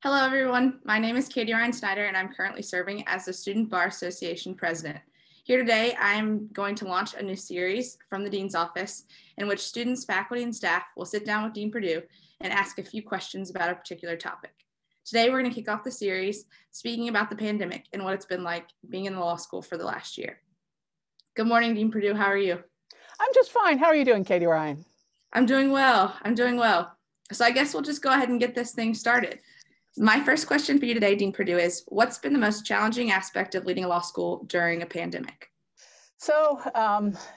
Hello, everyone. My name is Katie Ryan Snyder, and I'm currently serving as the Student Bar Association president. Here today, I'm going to launch a new series from the Dean's office in which students, faculty, and staff will sit down with Dean Perdue and ask a few questions about a particular topic. Today, we're going to kick off the series speaking about the pandemic and what it's been like being in the law school for the last year. Good morning, Dean Perdue. How are you? I'm just fine. How are you doing, Katie Ryan? I'm doing well. So I guess we'll just go ahead and get this thing started. My first question for you today, Dean Perdue, is what's been the most challenging aspect of leading a law school during a pandemic? So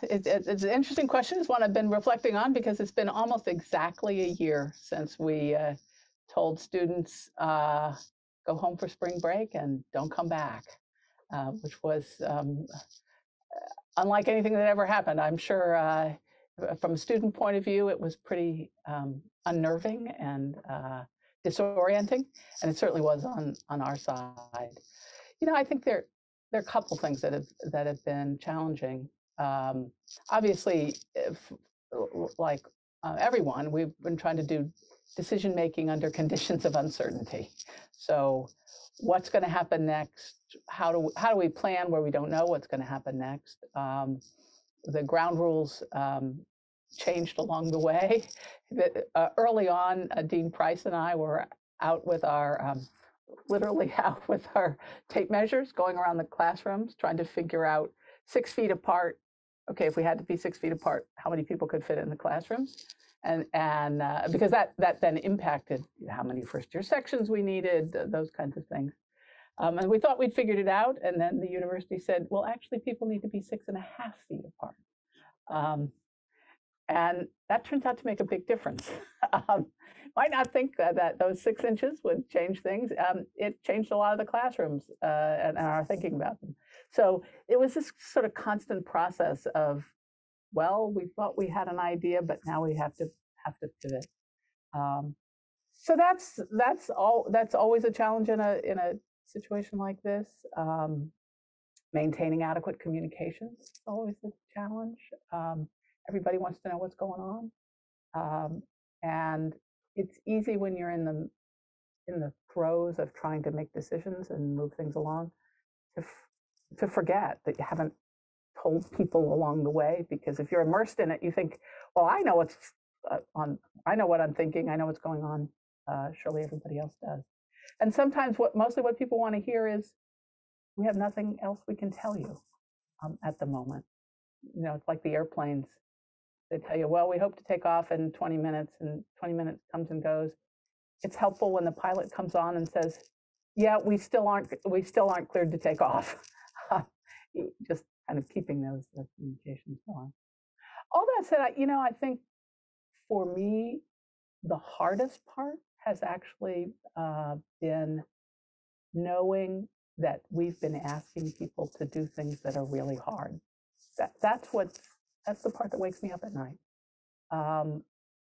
it's an interesting question. It's one I've been reflecting on because it's been almost exactly a year since we told students go home for spring break and don't come back, which was unlike anything that ever happened. I'm sure from a student point of view, it was pretty unnerving and disorienting, and it certainly was on our side. You know, I think there are a couple things that have been challenging. Obviously, everyone, we've been trying to do decision making under conditions of uncertainty. So, what's going to happen next? How do we plan where we don't know what's going to happen next? The ground rules changed along the way. Early on, Dean Price and I were out with our literally out with our tape measures, going around the classrooms, trying to figure out 6 feet apart. Okay, if we had to be 6 feet apart, how many people could fit in the classrooms? And because that then impacted how many first-year sections we needed, those kinds of things. And we thought we'd figured it out, and then the university said, well, actually, people need to be 6.5 feet apart. And that turns out to make a big difference. Might not think that those 6 inches would change things. It changed a lot of the classrooms and our thinking about them. So it was this sort of constant process of, well, we thought we had an idea, but now we have to pivot. So that's always a challenge in a situation like this. Maintaining adequate communication is always a challenge. Everybody wants to know what's going on, and it's easy when you're in the throes of trying to make decisions and move things along to forget that you haven't told people along the way. Because if you're immersed in it, you think, well, I know what's I know what I'm thinking, I know what's going on. Surely everybody else does. And sometimes mostly what people want to hear is, we have nothing else we can tell you at the moment. You know, it's like the airplanes. They tell you, well, we hope to take off in 20 minutes, and 20 minutes comes and goes. It's helpful when the pilot comes on and says, yeah, we still aren't cleared to take off. Just kind of keeping those communications going. All that said, I think for me, the hardest part has actually been knowing that we've been asking people to do things that are really hard. That's the part that wakes me up at night.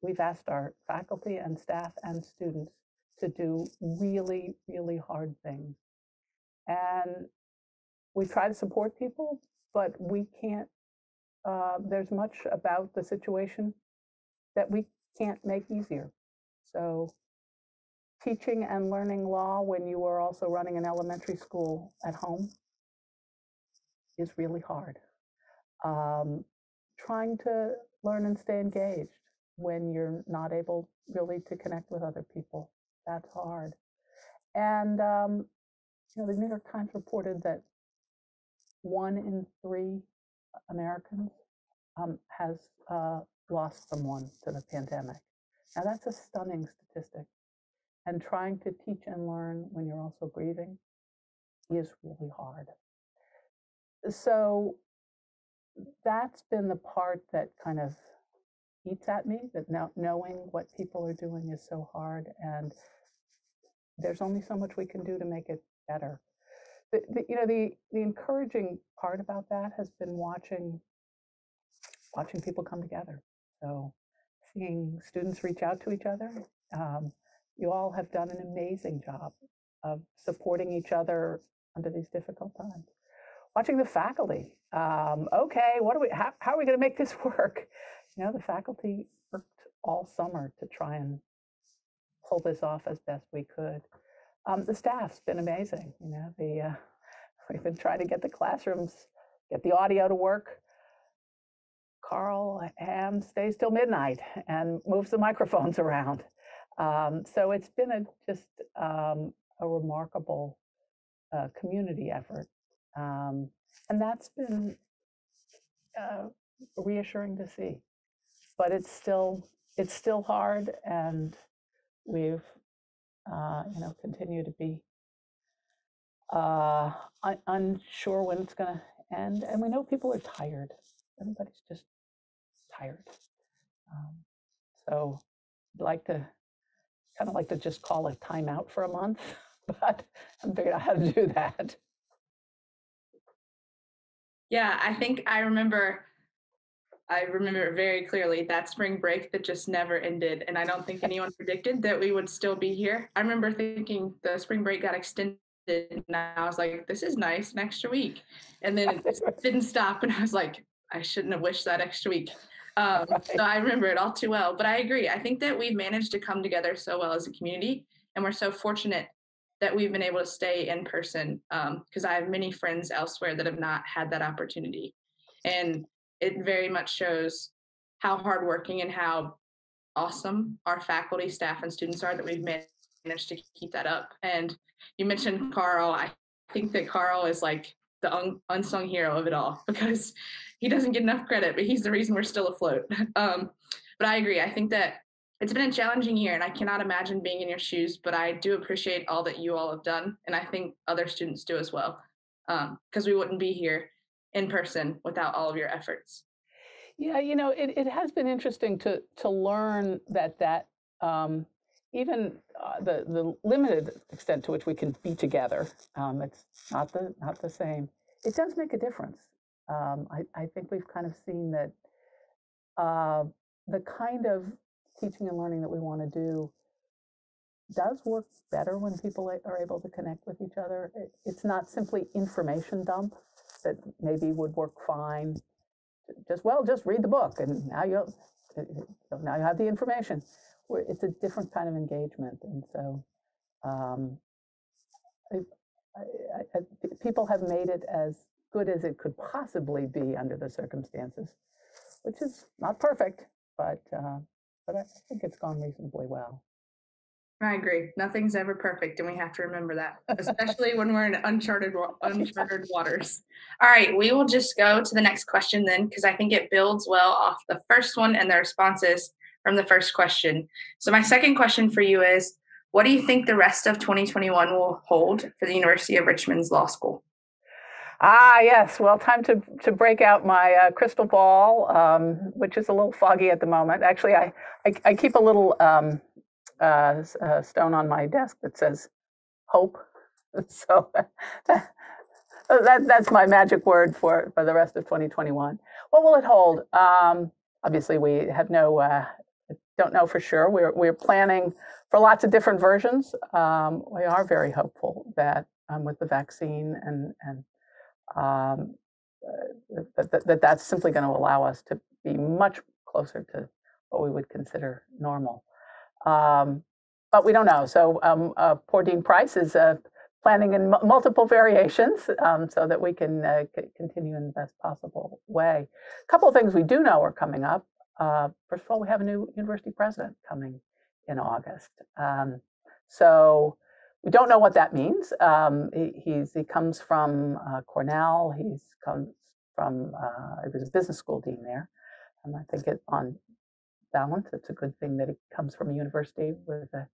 We've asked our faculty and staff and students to do really, really hard things. And we try to support people, but we can't, there's much about the situation that we can't make easier. So teaching and learning law when you are also running an elementary school at home is really hard. Trying to learn and stay engaged when you're not able really to connect with other people, that's hard. And the New York Times reported that 1 in 3 Americans has lost someone to the pandemic. Now that's a stunning statistic. And trying to teach and learn when you're also grieving is really hard. So that's been the part that kind of eats at me, that now knowing what people are doing is so hard, and there's only so much we can do to make it better. The encouraging part about that has been watching people come together. So seeing students reach out to each other. You all have done an amazing job of supporting each other under these difficult times. Watching the faculty. Okay, how are we going to make this work? The faculty worked all summer to try and pull this off as best we could. The staff's been amazing. You know, we've been trying to get the classrooms, get the audio to work. Carl Ham stays till midnight and moves the microphones around. So it's been just a remarkable community effort. And that's been reassuring to see. But it's still hard, and we've continue to be unsure when it's going to end. And we know people are tired. Everybody's just tired. So I'd like to just call a timeout for a month, but I haven't figured out how to do that. Yeah, I think I remember very clearly that spring break that just never ended. And I don't think anyone predicted that we would still be here. I remember thinking the spring break got extended, and I was like, this is nice, an extra week. And then it didn't stop, and I was like, I shouldn't have wished that extra week. So I remember it all too well. But I agree. I think that we've managed to come together so well as a community, and we're so fortunate that we've been able to stay in person, because I have many friends elsewhere that have not had that opportunity. And it very much shows how hardworking and how awesome our faculty, staff, and students are that we've managed to keep that up. And you mentioned Carl. I think that Carl is like the unsung hero of it all, because he doesn't get enough credit, but he's the reason we're still afloat. But I agree. I think that it's been a challenging year, and I cannot imagine being in your shoes, but I do appreciate all that you all have done. And I think other students do as well, because we wouldn't be here in person without all of your efforts. Yeah, you know, it has been interesting to learn that even the limited extent to which we can be together, it's not the same. It does make a difference. I think we've kind of seen that the kind of teaching and learning that we want to do does work better when people are able to connect with each other. It's not simply information dump that maybe would work fine. Just read the book, and now you have the information. It's a different kind of engagement, and so people have made it as good as it could possibly be under the circumstances, which is not perfect, but I think it's gone reasonably well. I agree. Nothing's ever perfect, and we have to remember that, especially when we're in uncharted waters. All right, we will just go to the next question then, because I think it builds well off the first one and the responses from the first question. So my second question for you is, what do you think the rest of 2021 will hold for the University of Richmond's law school? Yes. Well, time to break out my crystal ball, which is a little foggy at the moment. Actually, I keep a little stone on my desk that says hope. So that's my magic word for the rest of 2021. What will it hold? Obviously, we have don't know for sure. We're planning for lots of different versions. We are very hopeful that with the vaccine and that's simply going to allow us to be much closer to what we would consider normal. But we don't know. So poor Dean Price is planning in multiple variations so that we can continue in the best possible way. A couple of things we do know are coming up. First of all, we have a new university president coming in August. So we don't know what that means. He comes from Cornell. He was a business school dean there. And I think on balance, it's a good thing that he comes from a university with a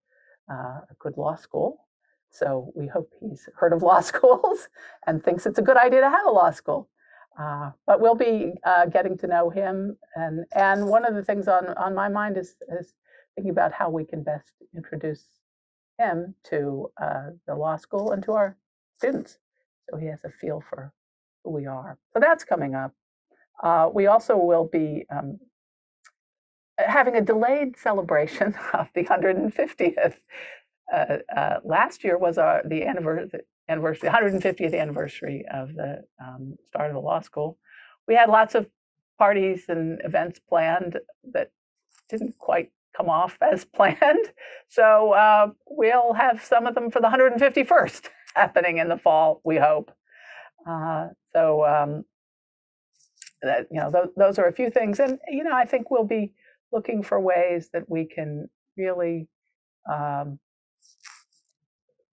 good law school. So we hope he's heard of law schools and thinks it's a good idea to have a law school. But we'll be getting to know him. And one of the things on my mind is thinking about how we can best introduce him to the law school and to our students, so he has a feel for who we are. So that's coming up. We also will be having a delayed celebration of the 150th. Last year was the 150th anniversary of the start of the law school. We had lots of parties and events planned that didn't quite come off as planned. So we'll have some of them for the 151st happening in the fall, we hope. That, those are a few things. And, I think we'll be looking for ways that we can really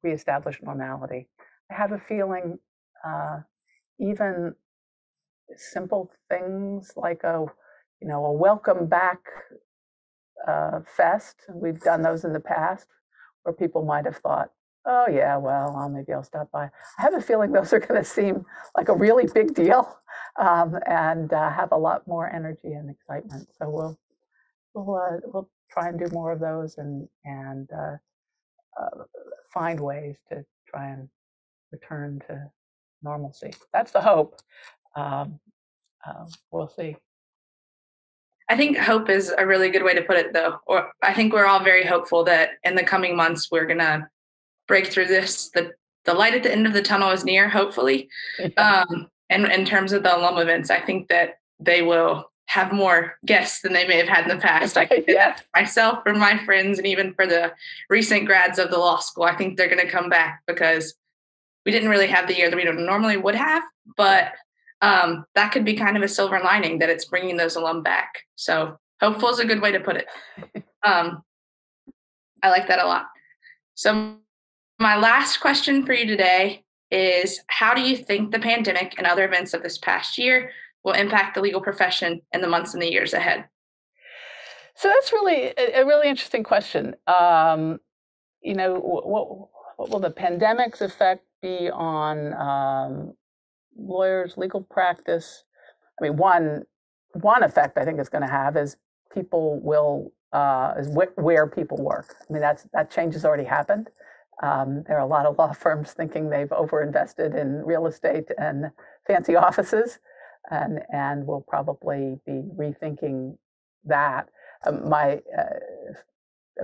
reestablish normality. I have a feeling even simple things like a welcome back fest. We've done those in the past where people might have thought, oh yeah, well, maybe I'll stop by. I have a feeling those are going to seem like a really big deal and have a lot more energy and excitement. So we'll try and do more of those and find ways to try and return to normalcy. That's the hope. We'll see. I think hope is a really good way to put it, though. Or I think we're all very hopeful that in the coming months we're gonna break through this. The light at the end of the tunnel is near, hopefully. Yeah. And in terms of the alum events, I think that they will have more guests than they may have had in the past. I think that myself, for my friends, and even for the recent grads of the law school, I think they're going to come back because we didn't really have the year that we normally would have, but that could be kind of a silver lining that it's bringing those alum back. So hopeful is a good way to put it. I like that a lot. So my last question for you today is, how do you think the pandemic and other events of this past year will impact the legal profession in the months and the years ahead? So that's really a really interesting question. What will the pandemic's effect be on lawyers' legal practice? I mean, one effect I think it's going to have is people will is where people work. I mean, that change has already happened. There are a lot of law firms thinking they've overinvested in real estate and fancy offices, and will probably be rethinking that. A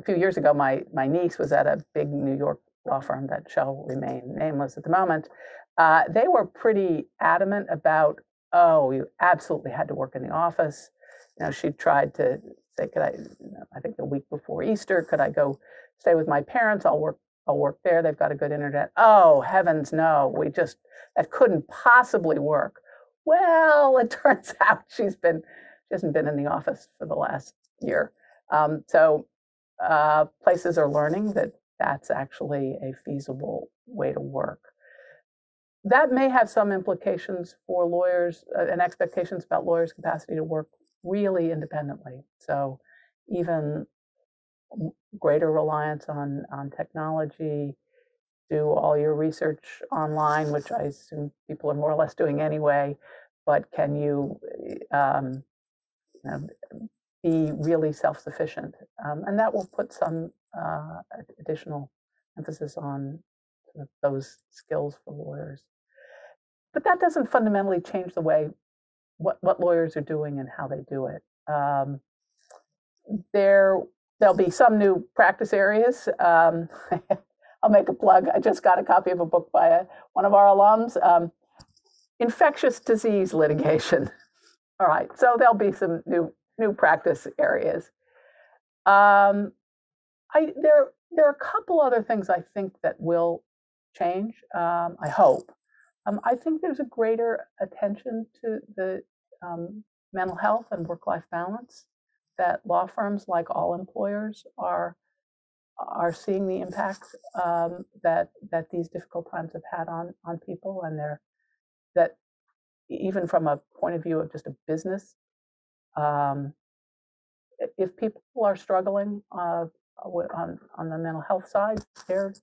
few years ago, my niece was at a big New York law firm that shall remain nameless at the moment. They were pretty adamant about, oh, you absolutely had to work in the office. She tried to say, could I, I think the week before Easter, could I go stay with my parents? I'll work there. They've got a good internet. Oh, heavens, no. That couldn't possibly work. Well, it turns out she hasn't been in the office for the last year. So places are learning that that's actually a feasible way to work. That may have some implications for lawyers and expectations about lawyers' capacity to work really independently. So even greater reliance on technology, do all your research online, which I assume people are more or less doing anyway, but can you be really self-sufficient? And that will put some additional emphasis on sort of those skills for lawyers. But that doesn't fundamentally change the way what lawyers are doing and how they do it. There'll be some new practice areas. I'll make a plug. I just got a copy of a book by one of our alums, infectious disease litigation. All right, so there'll be some new practice areas. There are a couple other things I think that will change. I hope. I think there's a greater attention to the mental health and work-life balance, that law firms, like all employers, are seeing the impact that these difficult times have had on people, and that even from a point of view of just a business, if people are struggling on the mental health side, it's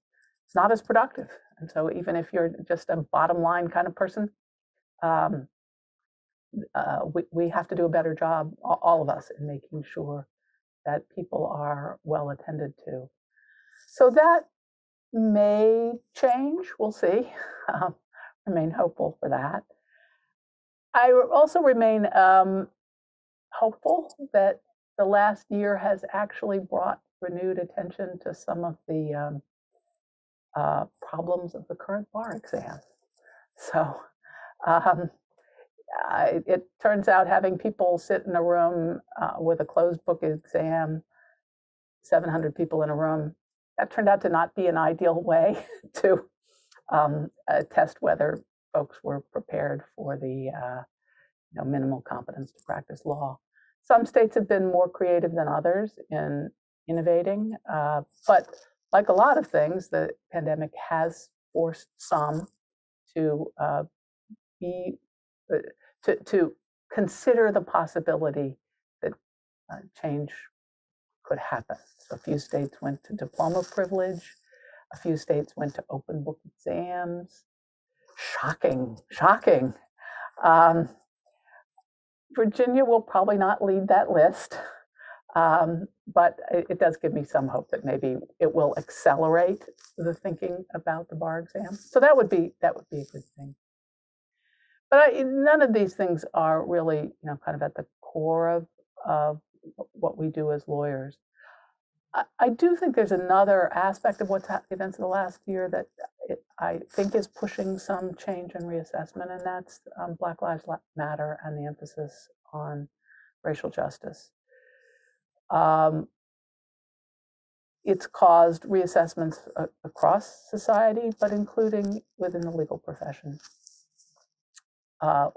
not as productive. And so even if you're just a bottom line kind of person, we have to do a better job, all of us, in making sure that people are well attended to. So that may change. We'll see. Remain hopeful for that. I also remain hopeful that the last year has actually brought renewed attention to some of the problems of the current bar exam. So it turns out having people sit in a room with a closed book exam 700 people in a room. That turned out to not be an ideal way to test whether folks were prepared for the minimal competence to practice law. Some states have been more creative than others in innovating, but like a lot of things, the pandemic has forced some to to consider the possibility that change could happen. So a few states went to diploma privilege. A few states went to open book exams. Shocking, shocking. Virginia will probably not lead that list, but it does give me some hope that maybe it will accelerate the thinking about the bar exam. So that would be a good thing. But none of these things are really, kind of at the core of what we do as lawyers. I do think there's another aspect of events of the last year that I think is pushing some change and reassessment, and that's Black Lives Matter and the emphasis on racial justice. It's caused reassessments across society, but including within the legal profession.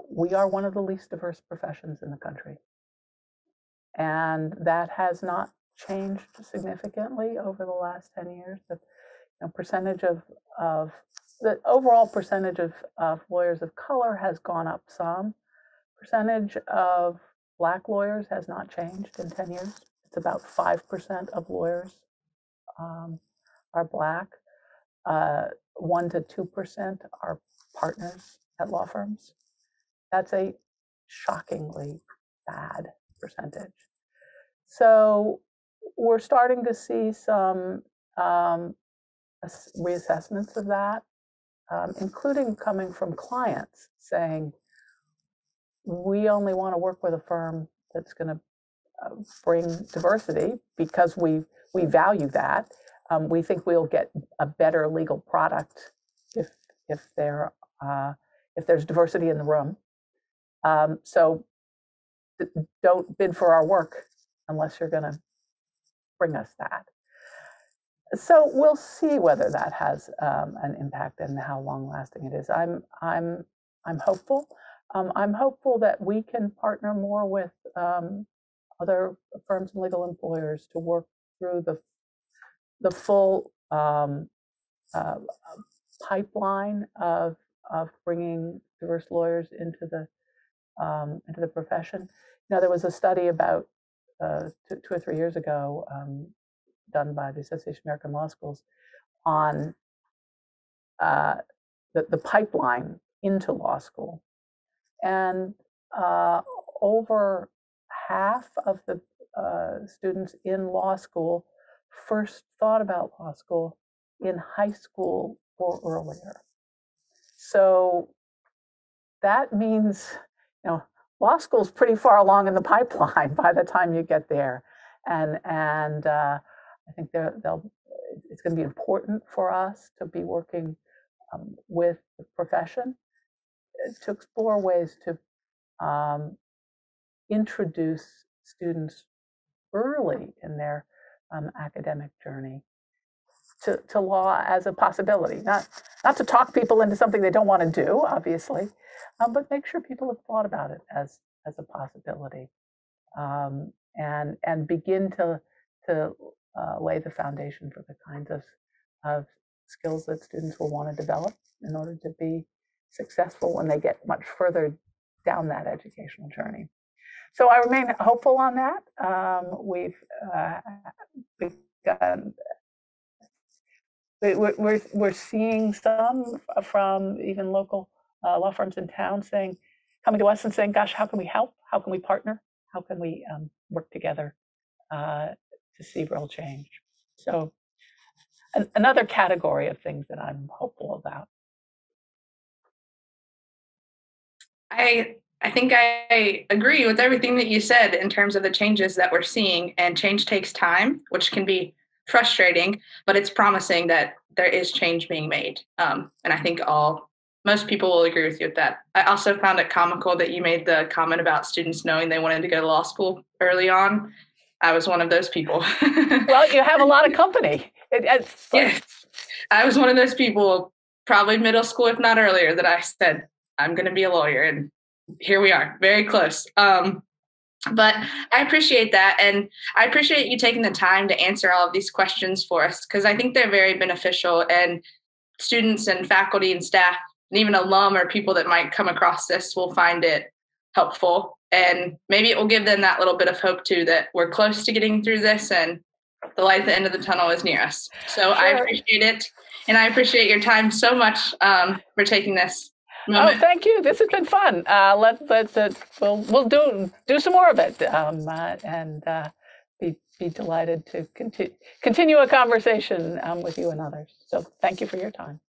We are one of the least diverse professions in the country, and that has not changed significantly over the last 10 years. The percentage of the overall percentage of lawyers of color has gone up some. Percentage of Black lawyers has not changed in 10 years. It's about 5% of lawyers are Black. 1 to 2% are partners at law firms. That's a shockingly bad percentage. So we're starting to see some reassessments of that, including coming from clients saying, we only want to work with a firm that's going to bring diversity because we value that. We think we'll get a better legal product if there's diversity in the room. So don't bid for our work unless you're going to bring us that. So we'll see whether that has an impact and how long-lasting it is. I'm hopeful. I'm hopeful that we can partner more with other firms and legal employers to work through the full pipeline of bringing diverse lawyers into the profession. There was a study about 2 or 3 years ago done by the Association of American Law Schools on the pipeline into law school. And over half of the students in law school first thought about law school in high school or earlier. So that means, law school is pretty far along in the pipeline by the time you get there. And I think it's going to be important for us to be working with the profession to explore ways to introduce students early in their academic journey to law as a possibility. Not to talk people into something they don't want to do, obviously, but make sure people have thought about it as a possibility, and begin to lay the foundation for the kinds of skills that students will want to develop in order to be successful when they get much further down that educational journey. So I remain hopeful on that. We've begun. We're seeing some from even local law firms in town coming to us and saying, gosh, how can we help? How can we partner? How can we work together to see real change? So another category of things that I'm hopeful about. I think I agree with everything that you said in terms of the changes that we're seeing, and change takes time, which can be frustrating, but it's promising that there is change being made. And I think most people will agree with you with that. I also found it comical that you made the comment about students knowing they wanted to go to law school early on. I was one of those people. Well, you have a lot of company. Yes, I was one of those people, probably middle school, if not earlier, that I said, I'm going to be a lawyer. And here we are, very close. But I appreciate that. And I appreciate you taking the time to answer all of these questions for us, because I think they're very beneficial. And students and faculty and staff, and even alum or people that might come across this will find it helpful. And maybe it will give them that little bit of hope too, that we're close to getting through this and the light at the end of the tunnel is near us. So sure. I appreciate it. And I appreciate your time so much for taking this moment. Oh, thank you. This has been fun. We'll do some more of it, and be delighted to continue a conversation with you and others. So thank you for your time.